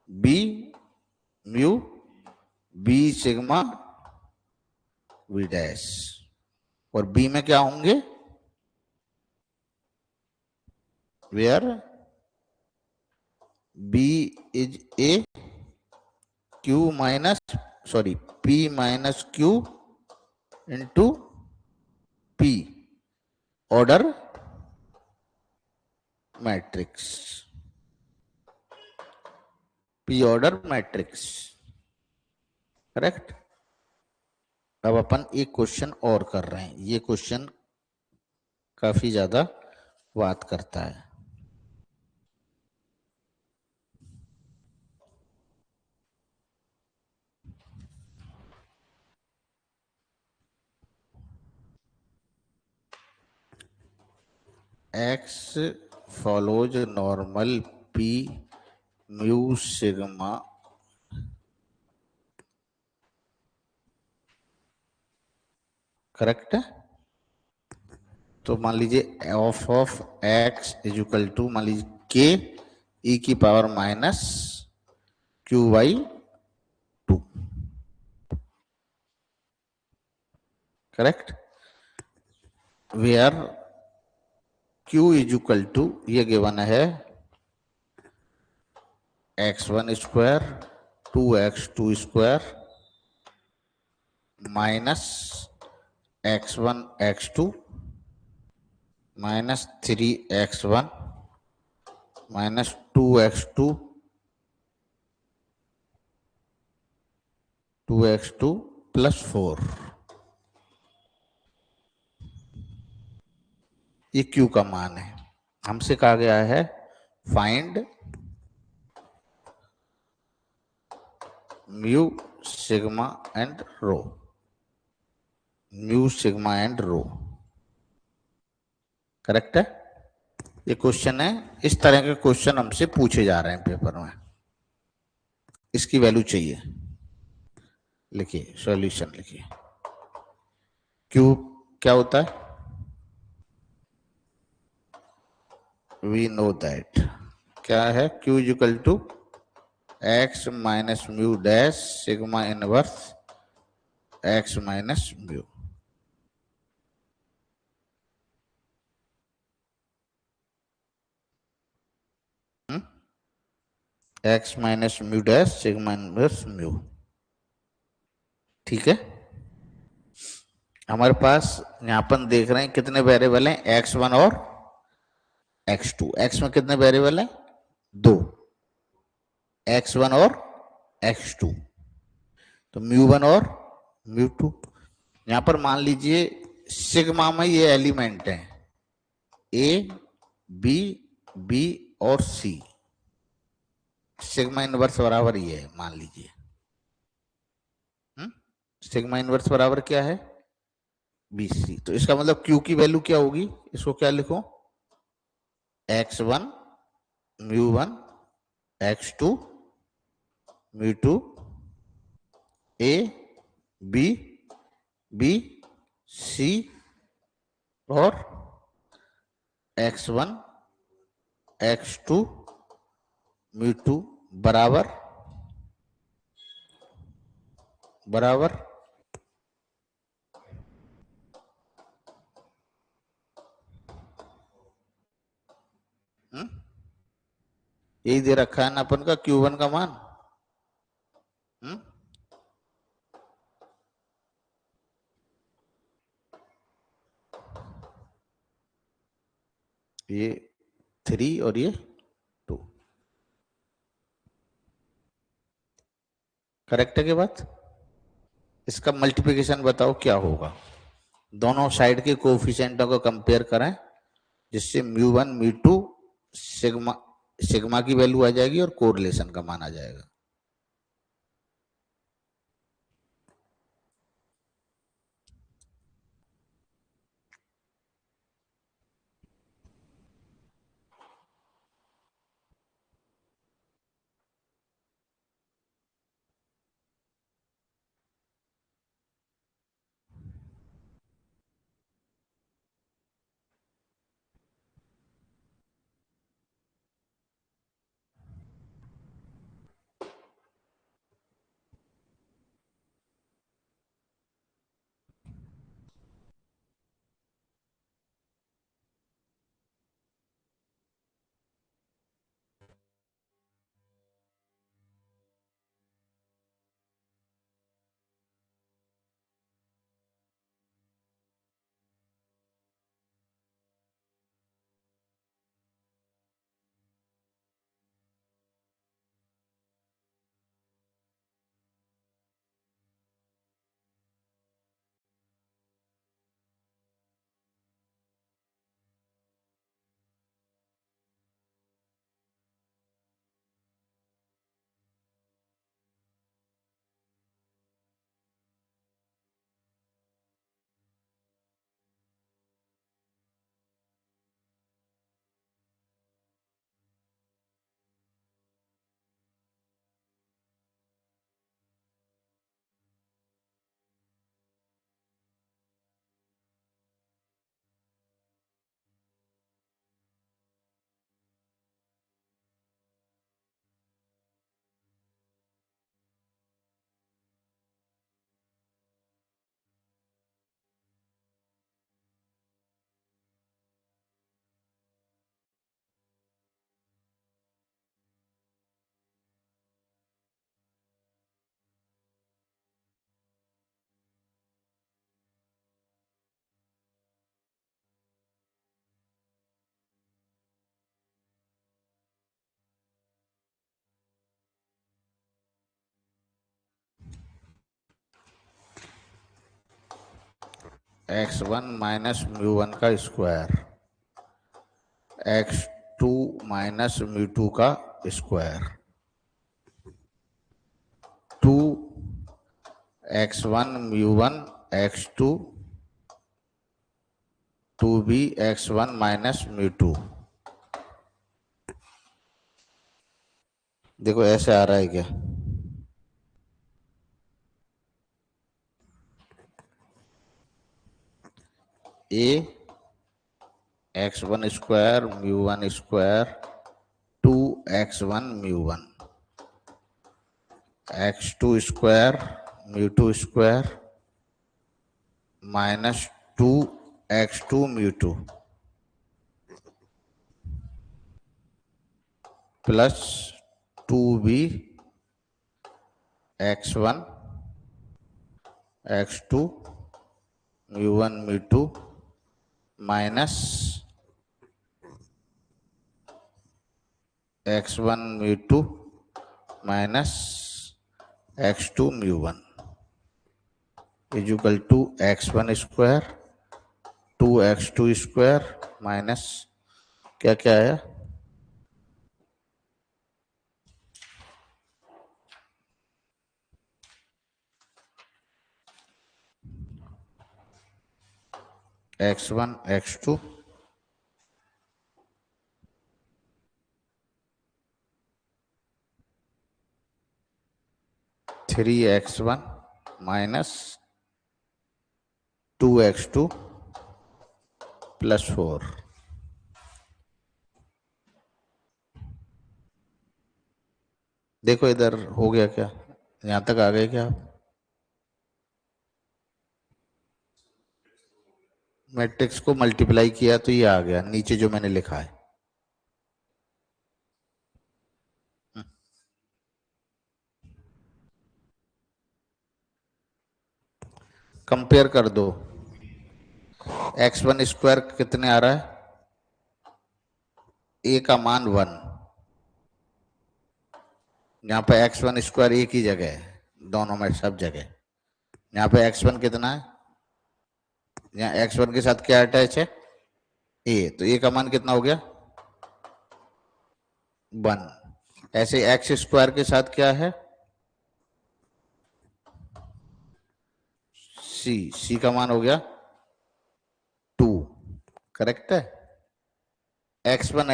b mu b sigma v dash. और b में क्या होंगे? Where b is a q minus p minus q into p order matrix. p order matrix, correct. अब अपन एक क्वेश्चन और कर रहे हैं। ये क्वेश्चन काफी ज्यादा बात करता है। x follows normal p mu sigma, correct है। तो मान लीजिए of x is equal to, मान लीजिए k e की power minus q by 2। Correct, where Q is equal to, ये गिवन है x1 square 2x2 square minus x1 x2 minus 3x1 minus 2x2 plus 4, ये Q का मान है। हमसे कहा गया है find mu sigma and rho, mu sigma and rho, correct है। ये क्वेश्चन है, इस तरह के क्वेश्चन हमसे पूछे जा रहे हैं पेपर में, इसकी वैल्यू चाहिए। लिखिए, सॉल्यूशन लिखिए। Q क्या होता है, वी नो दैट, क्या है, Q is equal to x minus mu dash sigma inverse x minus mu. x minus mu dash sigma inverse mu, ठीक है। हमारे पास यहां पर देख रहे हैं कितने वेरिएबल हैं, x1 और x2। x में कितने वेरिएबल हैं, 2, x1 और x2, तो म्यू1 और म्यू2। यहां पर मान लीजिए सिग्मा में ये एलिमेंट है ए बी बी और सी, सिग्मा इनवर्स बराबर ये है, मान लीजिए। सिग्मा इनवर्स बराबर क्या है, बी सी। तो इसका मतलब क्यू की वैल्यू क्या होगी, इसको क्या लिखो, x1 म्यू1 x2 म्यू2 A B B C और x1 x2 म्यू2 बराबर बराबर यही दे रखा है ना अपन का Q1 का मान। हुँ? ये 3 और ये 2, करेक्ट है के बात। इसका मल्टीप्लिकेशन बताओ क्या होगा, दोनों साइड के कोफिशिएंटों को कंपेयर करें, जिससे म्यू1 म्यू2 सिग्मा सिग्मा की वैल्यू आ जाएगी और कोरिलेशन का मान आ जाएगा। x1 माइनस म्यू वन का square, x2 minus mu two का square, 2 x1 mu one x2 2b x1 minus mu two. देखो ऐसे आ रहा है क्या? A x1 square mu one square 2 x1 mu one, x2 square mu two square minus 2 x2 mu two plus 2b x1 x2 mu one mu two minus x1 mu two minus x2 mu one equal to x1 square 2x2 square minus क्या क्या है x1 x2 3x1 minus 2x2 plus 4। देखो इधर हो गया क्या? यहां तक आ गए क्या आप? मैट्रिक्स को मल्टीप्लाई किया तो ये आ गया नीचे जो मैंने लिखा है। कंपेयर कर दो, x1 स्क्वायर कितने आ रहा है? a का मान 1, यहाँ पे x1 स्क्वायर एक ही जगह है, दोनों में सब जगह। यहाँ पे x1 कितना है? यहाँ x1 के साथ क्या अटैच है? a, तो a का मान कितना हो गया? 1। ऐसे x स्क्वायर के साथ क्या है? c का मान हो गया 2। करेक्ट है? x1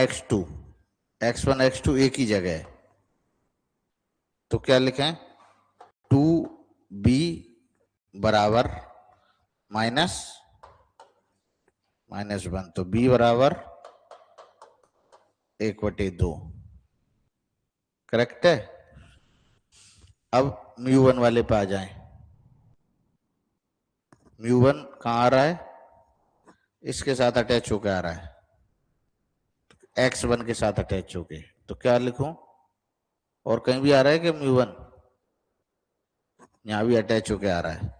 x2 एक ही जगह है, तो क्या लिखें? 2b बराबर माइनस 1, तो b बराबर 1/2। करेक्ट है? अब म्यू वन वाले पे आ जाएं। म्यू वन कहाँ आ रहा है? इसके साथ अटैच होकर आ रहा है, x1 के साथ अटैच होके, तो क्या लिखूं? और कहीं भी आ रहा है कि म्यू वन यहां भी अटैच होके आ रहा है?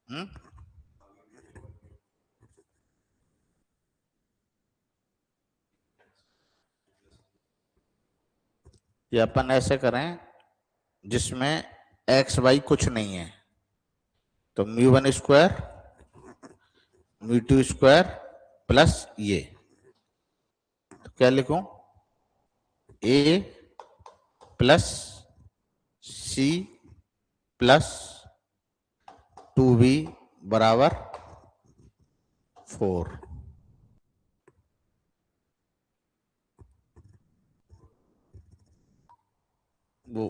हम्म? ये अपन ऐसे करें जिसमें एक्स वाई कुछ नहीं है, तो mu one square mu two square plus ये, तो क्या लिखूं? ए प्लस सी प्लस 2b बराबर 4। वो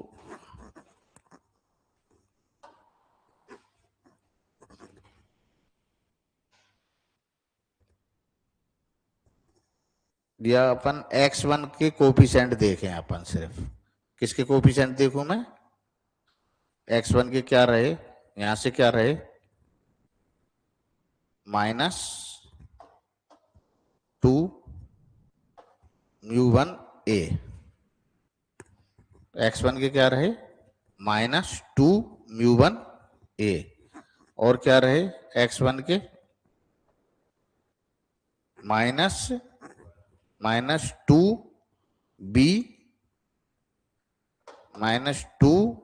दिया अपन x1 के कोफिशिएंट देखें अपन सिर्फ। किसके कोफिशिएंट देखूं मैं? x1 के क्या रहे? यहां से क्या रहे? -2 म्यू वन ए। x1 के क्या रहे? -2 म्यू वन ए। और क्या रहे x1 के? -2 बी -2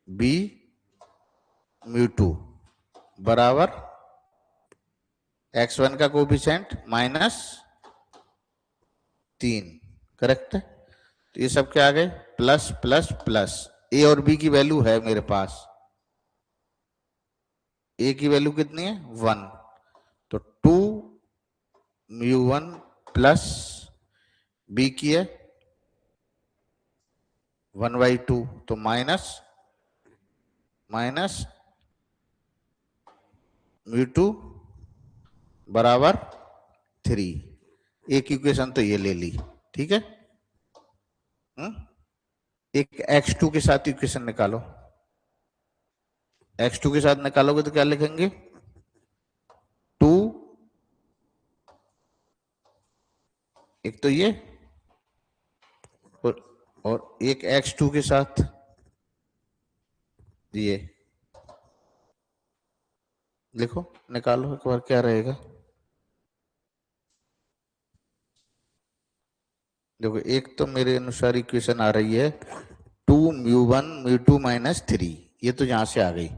बी म्यू टू बराबर x1 का कोफिशिएंट -3। करेक्ट है। तो ये सब क्या आ गए, प्लस प्लस प्लस। ए और बी की वैल्यू है मेरे पास। ए की वैल्यू कितनी है, 1। तो 2 μ1 प्लस बी की है 1/2, तो माइनस माइनस μ2 बराबर 3। एक इक्वेशन तो ये ले ली, ठीक है। एक x2 के साथ इक्वेशन निकालो। x2 के साथ निकालोगे तो क्या लिखेंगे, 2, एक तो ये और एक x2 के साथ ये। लिखो, निकालो एक बार क्या रहेगा। देखो, एक तो मेरे अनुसार इक्वेशन आ रही है 2 μ1 μ2 - 3, ये तो यहां से आ गई।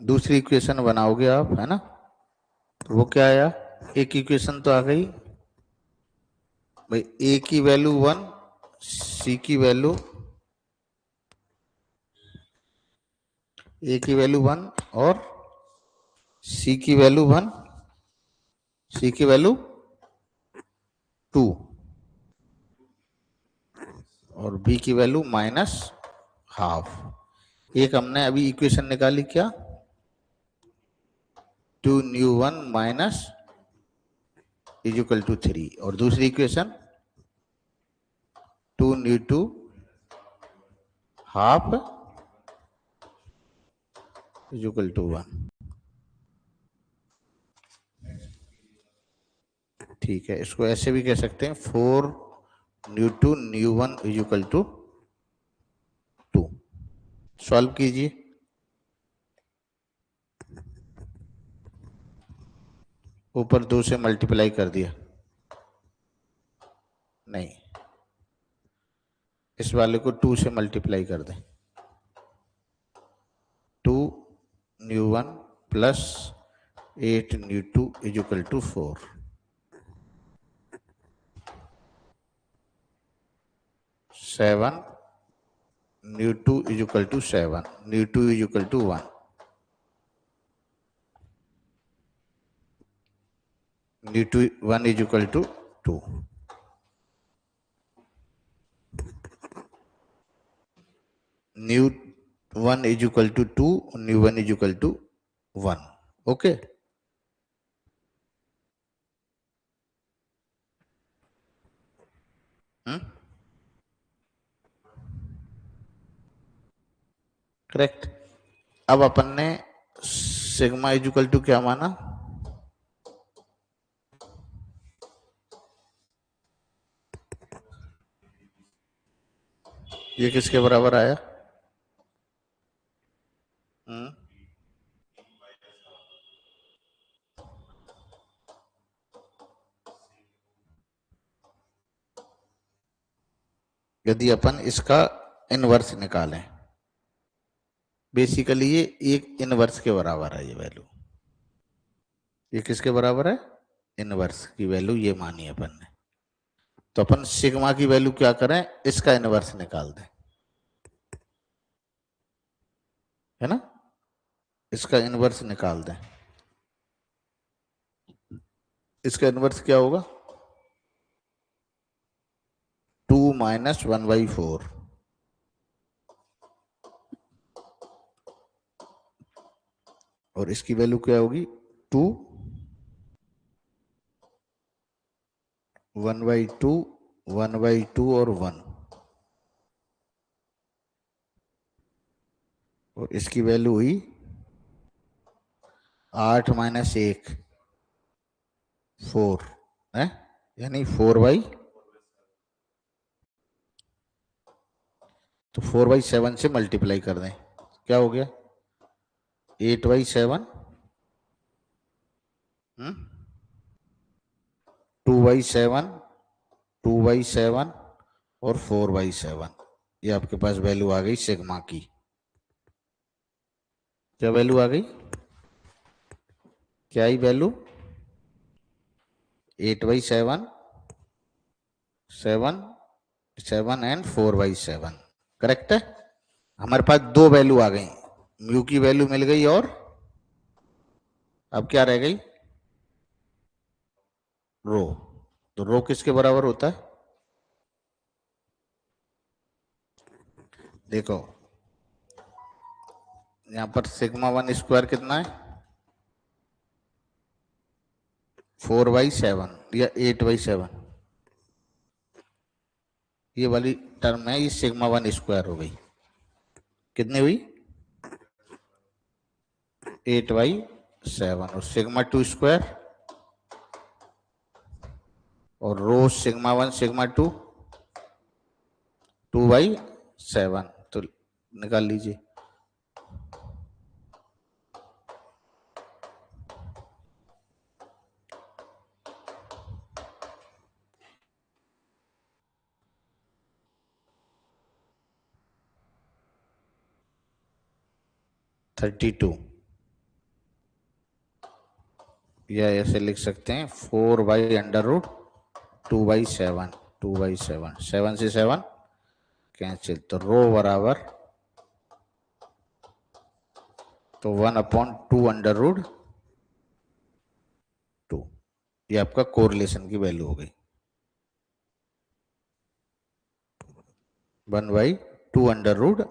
दूसरी इक्वेशन बनाओगे आप, है ना। तो वो क्या आया, एक इक्वेशन तो आ गई भाई, ए की वैल्यू 1, सी की वैल्यू, ए की वैल्यू 1 और सी की वैल्यू 1, सी की वैल्यू 2 और बी की वैल्यू -½ एक हमने अभी इक्वेशन निकाली क्या, 2 ν1 माइनस = 3 और दूसरी इक्वेशन 2 ν2 हाफ = 1। ठीक है, इसको ऐसे भी कह सकते हैं 4 ν2 ν1 = 2। सॉल्व कीजिए। ऊपर 2 से मल्टीप्लाई कर दिया, नहीं, इस वाले को 2 से मल्टीप्लाई कर दें, 2 ν1 प्लस 8 ν2 = 4। 7 ν2 = 7, ν2 = 1, ν2 1 = 2। ν1 = 2, ν1 = 1। Okay, correct. अब अपन ने सिग्मा = क्या माना, ये किसके बराबर आया, यदि अपन इसका इनवर्स निकालें, बेसिकली ये एक इनवर्स के बराबर है, ये वैल्यू, ये किसके बराबर है, इनवर्स की वैल्यू ये मानी अपन ने। तो अपन सिग्मा की वैल्यू क्या करें, इसका इनवर्स निकाल दें, है ना, इसका इनवर्स निकाल दें। इसका इनवर्स क्या होगा, 2 - 1/4 और इसकी वैल्यू क्या होगी, 2 1/2 1/2 और 1 और इसकी वैल्यू हुई 8 - 1 4 है, यानी 4/, तो 4/7 से मल्टीप्लाई कर दें, क्या हो गया 8/7, 2/7, 2/7 और 4/7। ये आपके पास वैल्यू आ गई सिग्मा की। क्या वैल्यू आ गई, क्या आई वैल्यू, 8/7, 7 7 एंड 4/7, करेक्ट है। हमारे पास दो वैल्यू आ गई, म्यू की वैल्यू मिल गई और अब क्या रह गई, रो। तो रो किसके बराबर होता है, देखो यहां पर σ1² कितना है, 4/7 या 8/7, ये वाली टर्म है, ये σ1² हो गई, कितनी हुई 8/7 और σ2² और रो σ1 σ2 2/7, तो निकाल लीजिए। (32) या ऐसे लिख सकते हैं 4/√2/7, 2/7, 7 से 7 कैंसिल, तो रो बराबर तो 1/2√2, ये आपका कोरिलेशन की वैल्यू हो गई 1/2 अंडर रूट